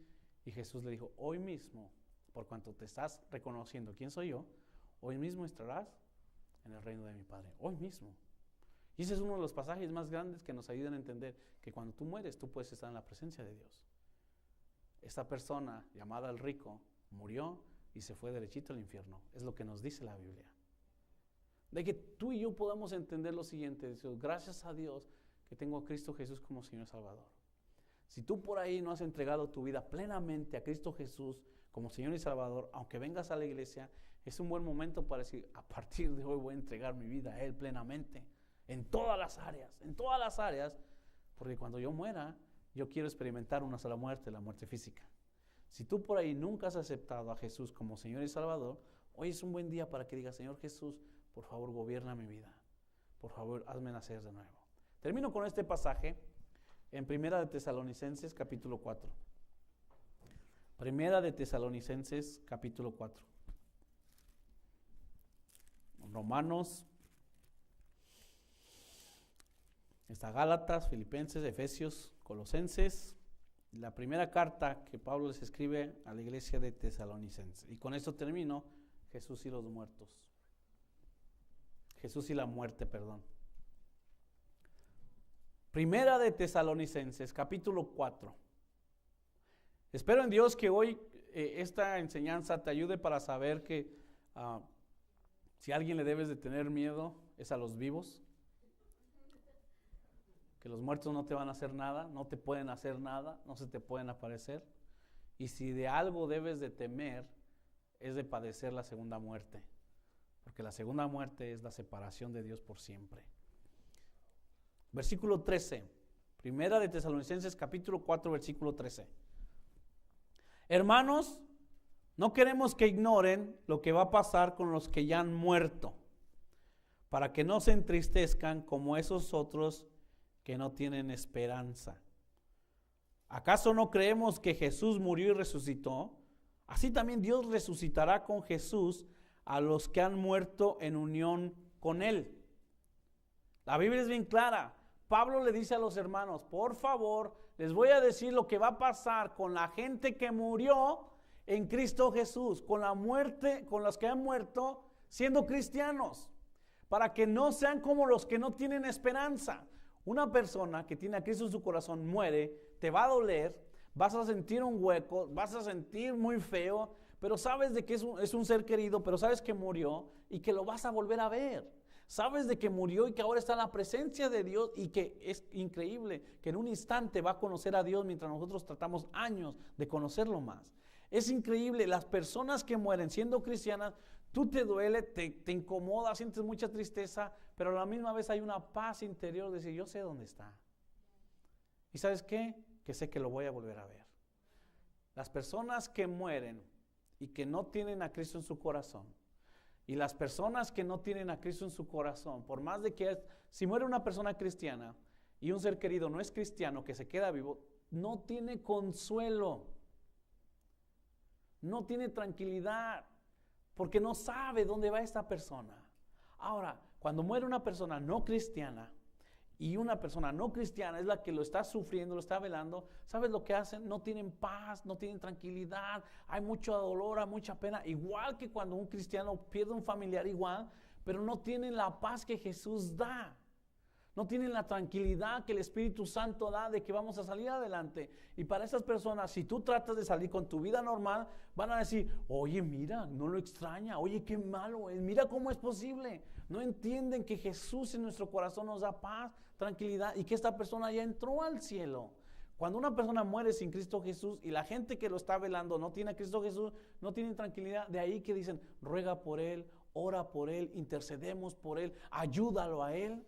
[SPEAKER 1] Y Jesús le dijo, hoy mismo por cuanto te estás reconociendo quién soy yo, hoy mismo estarás en el reino de mi Padre, hoy mismo. Y ese es uno de los pasajes más grandes que nos ayudan a entender que cuando tú mueres, tú puedes estar en la presencia de Dios. Esta persona llamada el rico murió y se fue derechito al infierno. Es lo que nos dice la Biblia. De que tú y yo podamos entender lo siguiente: gracias a Dios que tengo a Cristo Jesús como Señor Salvador. Si tú por ahí no has entregado tu vida plenamente a Cristo Jesús como Señor y Salvador, aunque vengas a la iglesia, es un buen momento para decir: a partir de hoy voy a entregar mi vida a Él plenamente, en todas las áreas, porque cuando yo muera, yo quiero experimentar una sola muerte, la muerte física. Si tú por ahí nunca has aceptado a Jesús como Señor y Salvador, hoy es un buen día para que digas: Señor Jesús, por favor, gobierna mi vida. Por favor, hazme nacer de nuevo. Termino con este pasaje en Primera de Tesalonicenses, capítulo 4. Primera de Tesalonicenses, capítulo 4. Romanos, está Gálatas, Filipenses, Efesios, Colosenses, la primera carta que Pablo les escribe a la iglesia de Tesalonicenses. Y con esto termino: Jesús y los muertos. Jesús y la muerte, perdón. Primera de Tesalonicenses, capítulo 4. Espero en Dios que hoy esta enseñanza te ayude para saber que si a alguien le debes de tener miedo es a los vivos. Que los muertos no te van a hacer nada, no te pueden hacer nada, no se te pueden aparecer. Y si de algo debes de temer, es de padecer la segunda muerte. Porque la segunda muerte es la separación de Dios por siempre. Versículo 13. Primera de Tesalonicenses, capítulo 4, versículo 13. Hermanos, no queremos que ignoren lo que va a pasar con los que ya han muerto, para que no se entristezcan como esos otros que no tienen esperanza. ¿Acaso no creemos que Jesús murió y resucitó? Así también Dios resucitará con Jesús a los que han muerto en unión con Él. La Biblia es bien clara. Pablo le dice a los hermanos: por favor, les voy a decir lo que va a pasar con la gente que murió en Cristo Jesús, con la muerte, con los que han muerto siendo cristianos, para que no sean como los que no tienen esperanza. Una persona que tiene a Cristo en su corazón muere, te va a doler, vas a sentir un hueco, vas a sentir muy feo, pero sabes de que es un ser querido, pero sabes que murió y que lo vas a volver a ver. Sabes de que murió y que ahora está en la presencia de Dios, y que es increíble que en un instante va a conocer a Dios mientras nosotros tratamos años de conocerlo más. Es increíble, las personas que mueren siendo cristianas, tú te duele, te incomoda, sientes mucha tristeza, pero a la misma vez hay una paz interior de decir: yo sé dónde está. ¿Y sabes qué? Que sé que lo voy a volver a ver. Las personas que mueren y que no tienen a Cristo en su corazón, y las personas que no tienen a Cristo en su corazón, por más de que si muere una persona cristiana y un ser querido no es cristiano que se queda vivo, no tiene consuelo, no tiene tranquilidad, porque no sabe dónde va esta persona. Ahora, cuando muere una persona no cristiana y una persona no cristiana es la que lo está sufriendo, lo está velando, ¿sabes lo que hacen? No tienen paz, no tienen tranquilidad, hay mucho dolor, hay mucha pena, igual que cuando un cristiano pierde un familiar igual, pero no tienen la paz que Jesús da. No tienen la tranquilidad que el Espíritu Santo da de que vamos a salir adelante. Y para esas personas, si tú tratas de salir con tu vida normal, van a decir: oye, mira, no lo extraña, oye, qué malo es, mira cómo es posible. No entienden que Jesús en nuestro corazón nos da paz, tranquilidad, y que esta persona ya entró al cielo. Cuando una persona muere sin Cristo Jesús y la gente que lo está velando no tiene a Cristo Jesús, no tienen tranquilidad. De ahí que dicen: ruega por él, ora por él, intercedemos por él, ayúdalo a él,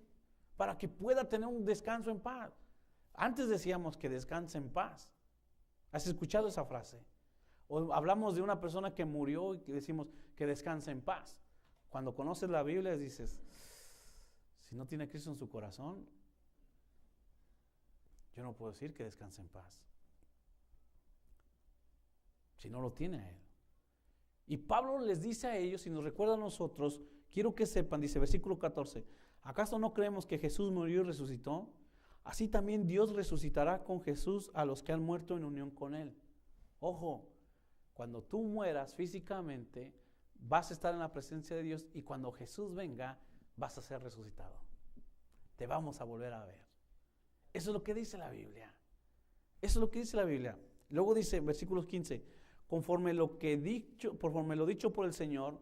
[SPEAKER 1] para que pueda tener un descanso en paz. Antes decíamos que descanse en paz. ¿Has escuchado esa frase? O hablamos de una persona que murió y que decimos que descanse en paz. Cuando conoces la Biblia dices: si no tiene a Cristo en su corazón, yo no puedo decir que descanse en paz. Si no lo tiene a Él. Y Pablo les dice a ellos, y nos recuerda a nosotros, quiero que sepan, dice versículo 14, ¿acaso no creemos que Jesús murió y resucitó? Así también Dios resucitará con Jesús a los que han muerto en unión con Él. Ojo, Cuando tú mueras físicamente, vas a estar en la presencia de Dios y cuando Jesús venga, vas a ser resucitado. Te vamos a volver a ver. Eso es lo que dice la Biblia. Eso es lo que dice la Biblia. Luego dice, versículos 15, conforme lo dicho por el Señor,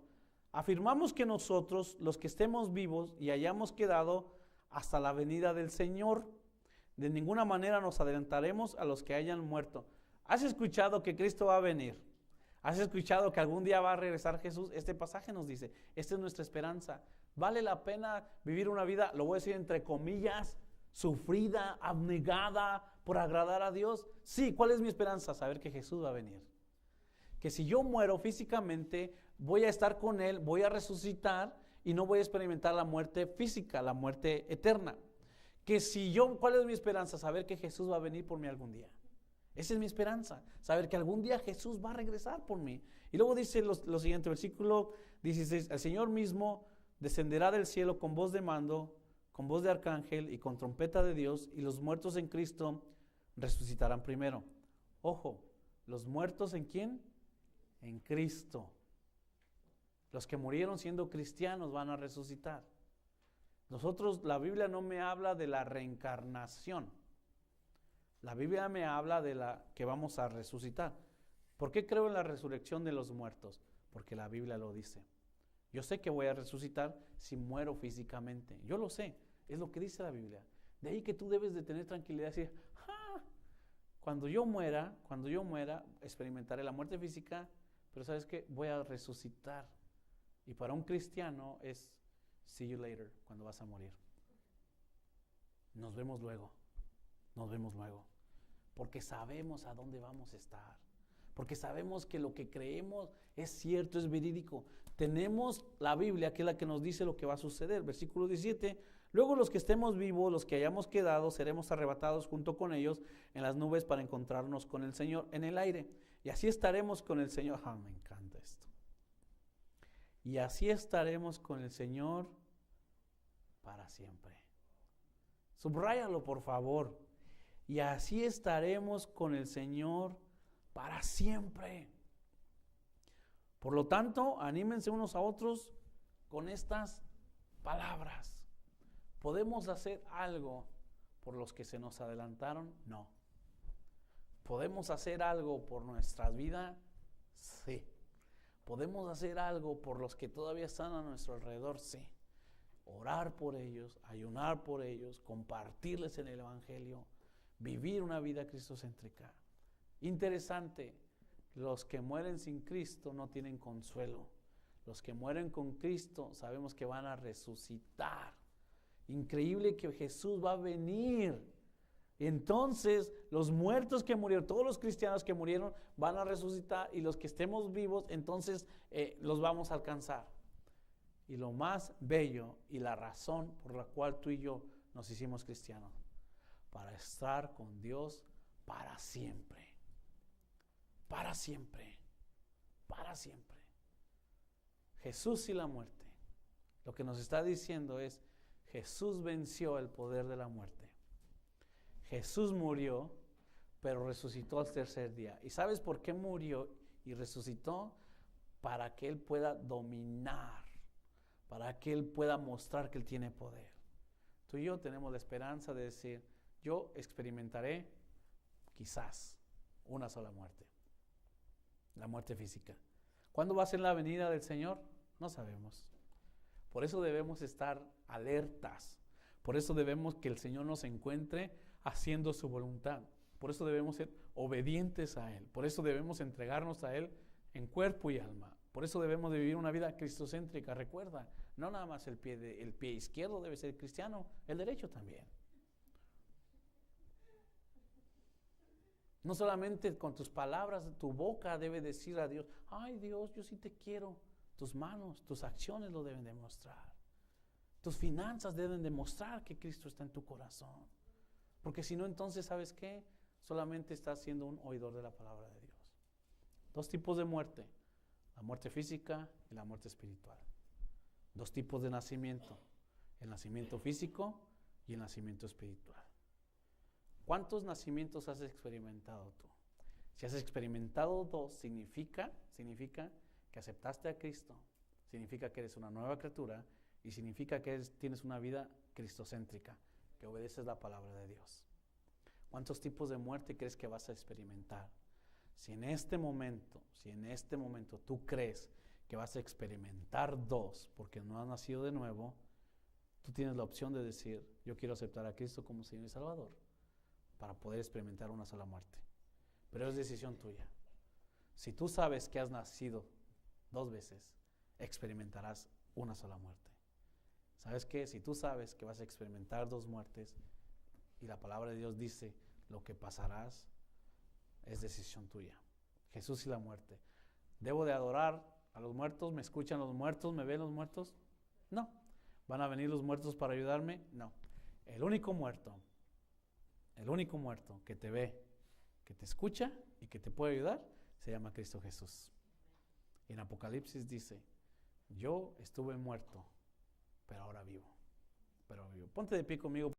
[SPEAKER 1] afirmamos que nosotros, los que estemos vivos y hayamos quedado hasta la venida del Señor, de ninguna manera nos adelantaremos a los que hayan muerto. ¿Has escuchado que Cristo va a venir? ¿Has escuchado que algún día va a regresar Jesús? Este pasaje nos dice, esta es nuestra esperanza. ¿Vale la pena vivir una vida, lo voy a decir entre comillas, sufrida, abnegada por agradar a Dios? Sí, ¿cuál es mi esperanza? Saber que Jesús va a venir. Que si yo muero físicamente, voy a estar con Él, voy a resucitar y no voy a experimentar la muerte física, la muerte eterna. Que si yo, ¿cuál es mi esperanza? Saber que Jesús va a venir por mí algún día. Esa es mi esperanza, saber que algún día Jesús va a regresar por mí. Y luego dice lo siguiente, versículo 16, el Señor mismo descenderá del cielo con voz de mando, con voz de arcángel y con trompeta de Dios, y los muertos en Cristo resucitarán primero. Ojo, ¿los muertos en quién? En Cristo. Los que murieron siendo cristianos van a resucitar. Nosotros, la Biblia no me habla de la reencarnación. La Biblia me habla de la que vamos a resucitar. ¿Por qué creo en la resurrección de los muertos? Porque la Biblia lo dice. Yo sé que voy a resucitar si muero físicamente. Yo lo sé, es lo que dice la Biblia. De ahí que tú debes de tener tranquilidad y decir, cuando yo muera, experimentaré la muerte física, pero ¿sabes qué? Voy a resucitar. Y para un cristiano es see you later, cuando vas a morir. Nos vemos luego. Nos vemos luego. Porque sabemos a dónde vamos a estar. Porque sabemos que lo que creemos es cierto, es verídico. Tenemos la Biblia, que es la que nos dice lo que va a suceder. Versículo 17. Luego los que estemos vivos, los que hayamos quedado, seremos arrebatados junto con ellos en las nubes para encontrarnos con el Señor en el aire. Y así estaremos con el Señor. Me encanta esto. Y así estaremos con el Señor para siempre. Subráyalo, por favor. Y así estaremos con el Señor para siempre. Por lo tanto, anímense unos a otros con estas palabras. ¿Podemos hacer algo por los que se nos adelantaron? No. ¿Podemos hacer algo por nuestras vidas? Sí. ¿Podemos hacer algo por los que todavía están a nuestro alrededor? Sí. Orar por ellos, ayunar por ellos, compartirles en el Evangelio, vivir una vida cristocéntrica. Interesante, los que mueren sin Cristo no tienen consuelo. Los que mueren con Cristo sabemos que van a resucitar. Increíble que Jesús va a venir. Entonces, los muertos que murieron, todos los cristianos que murieron van a resucitar y los que estemos vivos, entonces los vamos a alcanzar. Y lo más bello y la razón por la cual tú y yo nos hicimos cristianos, para estar con Dios para siempre. Para siempre. Para siempre. Jesús y la muerte. Lo que nos está diciendo es, Jesús venció el poder de la muerte. Jesús murió, pero resucitó al tercer día. ¿Y sabes por qué murió y resucitó? Para que Él pueda dominar, para que Él pueda mostrar que Él tiene poder. Tú y yo tenemos la esperanza de decir, yo experimentaré quizás una sola muerte, la muerte física. ¿Cuándo va a ser la venida del Señor? No sabemos. Por eso debemos estar alertas. Por eso debemos que el Señor nos encuentre haciendo su voluntad. Por eso debemos ser obedientes a Él. Por eso debemos entregarnos a Él en cuerpo y alma. Por eso debemos de vivir una vida cristocéntrica. Recuerda, no nada más el pie izquierdo debe ser cristiano, el derecho también. No solamente con tus palabras, tu boca debe decir a Dios, ay Dios, yo sí te quiero. Tus manos, tus acciones lo deben demostrar. Tus finanzas deben demostrar que Cristo está en tu corazón. Porque si no, entonces, ¿sabes qué? Solamente estás siendo un oidor de la palabra de Dios. Dos tipos de muerte. La muerte física y la muerte espiritual. Dos tipos de nacimiento. El nacimiento físico y el nacimiento espiritual. ¿Cuántos nacimientos has experimentado tú? Si has experimentado dos, significa que aceptaste a Cristo, significa que eres una nueva criatura y significa que tienes una vida cristocéntrica, que obedeces la palabra de Dios. ¿Cuántos tipos de muerte crees que vas a experimentar? Si en este momento tú crees que vas a experimentar dos porque no has nacido de nuevo, tú tienes la opción de decir, yo quiero aceptar a Cristo como Señor y Salvador para poder experimentar una sola muerte. Pero es decisión tuya. Si tú sabes que has nacido dos veces, experimentarás una sola muerte. ¿Sabes qué? Si tú sabes que vas a experimentar dos muertes y la palabra de Dios dice lo que pasarás, es decisión tuya. Jesús y la muerte. ¿Debo de adorar a los muertos? ¿Me escuchan los muertos? ¿Me ven los muertos? No. ¿Van a venir los muertos para ayudarme? No. El único muerto que te ve, que te escucha y que te puede ayudar, se llama Cristo Jesús. Y en Apocalipsis dice, yo estuve muerto, pero ahora vivo. Ponte de pie conmigo.